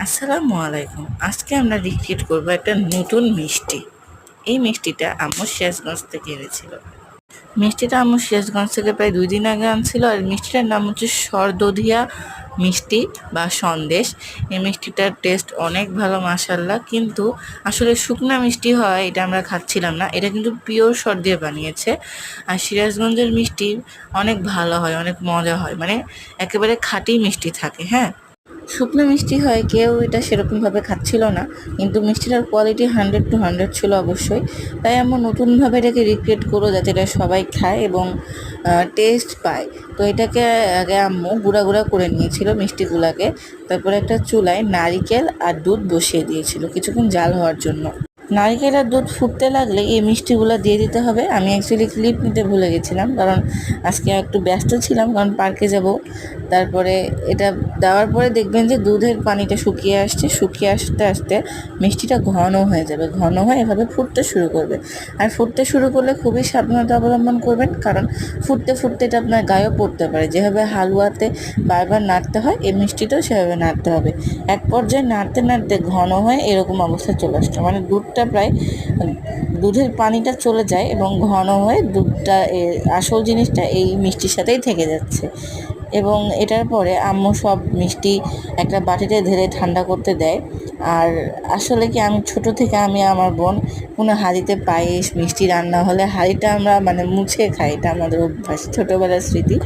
আসসালামু আলাইকুম। আজকে আমরা রিক্রিয়েট করবো একটা নতুন মিষ্টি। এই মিষ্টিটা আম্মু সিরাজগঞ্জ থেকে এনেছিল। মিষ্টিটা আম্মু সিরাজগঞ্জ থেকে প্রায় 2 দিন আগে আনছিল। আর মিষ্টিটার নাম হচ্ছে সরদধিয়া মিষ্টি বা সন্দেশ। এই মিষ্টিটার টেস্ট অনেক ভালো মাশাআল্লাহ, কিন্তু আসলে শুকনা মিষ্টি হয় এটা আমরা খাচ্ছিলাম না। এটা কিন্তু পিওর সর দিয়ে বানিয়েছে। আর সিরাজগঞ্জের মিষ্টি অনেক ভালো হয়, অনেক মজা হয়, মানে একেবারে খাঁটি মিষ্টি থাকে। হ্যাঁ, শুকনো মিষ্টি হয় কেউ এটা সেরকমভাবে খাচ্ছিল না, কিন্তু মিষ্টিটার কোয়ালিটি 100 to 100 ছিল অবশ্যই। তাই আমরা নতুনভাবে এটাকে রিক্রিয়েট করো যাতে এটা সবাই খায় এবং টেস্ট পায়। তো এটাকে আগে আম্মু গুঁড়া গুঁড়া করে নিয়েছিল মিষ্টিগুলাকে। তারপরে একটা চুলায় নারিকেল আর দুধ বসিয়ে দিয়েছিল কিছুক্ষণ জাল হওয়ার জন্য। নারিকেল আর দুধ ফুটতে লাগলে এই মিষ্টিগুলো দিয়ে দিতে হবে। আমি অ্যাকচুয়ালি ক্লিপ নিতে ভুলে গেছিলাম, কারণ আজকে একটু ব্যস্ত ছিলাম, কারণ পার্কে যাব। তারপরে এটা দেওয়ার পরে দেখবেন যে দুধের পানিটা শুকিয়ে আসছে, শুকিয়ে আসতে আসতে মিষ্টিটা ঘন হয়ে যাবে, ঘন হয়ে এভাবে ফুটতে শুরু করবে। আর ফুটতে শুরু করলে খুবই সাবধানতা অবলম্বন করবেন, কারণ ফুটতে ফুটতে এটা আপনার গায়েও পড়তে পারে। যেভাবে হালুয়াতে বারবার নাড়তে হয়, এই মিষ্টিটাও সেভাবে নাড়তে হবে। এক পর্যায়ে নাড়তে নাড়তে ঘন হয়ে এরকম অবস্থা চলে আসছে, মানে দুধের পানিটা চলে যায় এবং ঘন হয়ে দুধটা আসল জিনিসটা এই মিষ্টির সাথেই থেকে যাচ্ছে। এবং এটার পরে আম্মু সব মিষ্টি একটা বাটিতে ঢেলে ঠান্ডা করতে দেয়। আর আসলে কি, আমি ছোট থেকে আমি আমার বোন কোনো হাঁড়িতে পায়েস মিষ্টি রান্না হলে হাঁড়িটা আমরা মানে মুছে খাই, এটা আমাদের অভ্যাস, ছোটোবেলার স্মৃতি।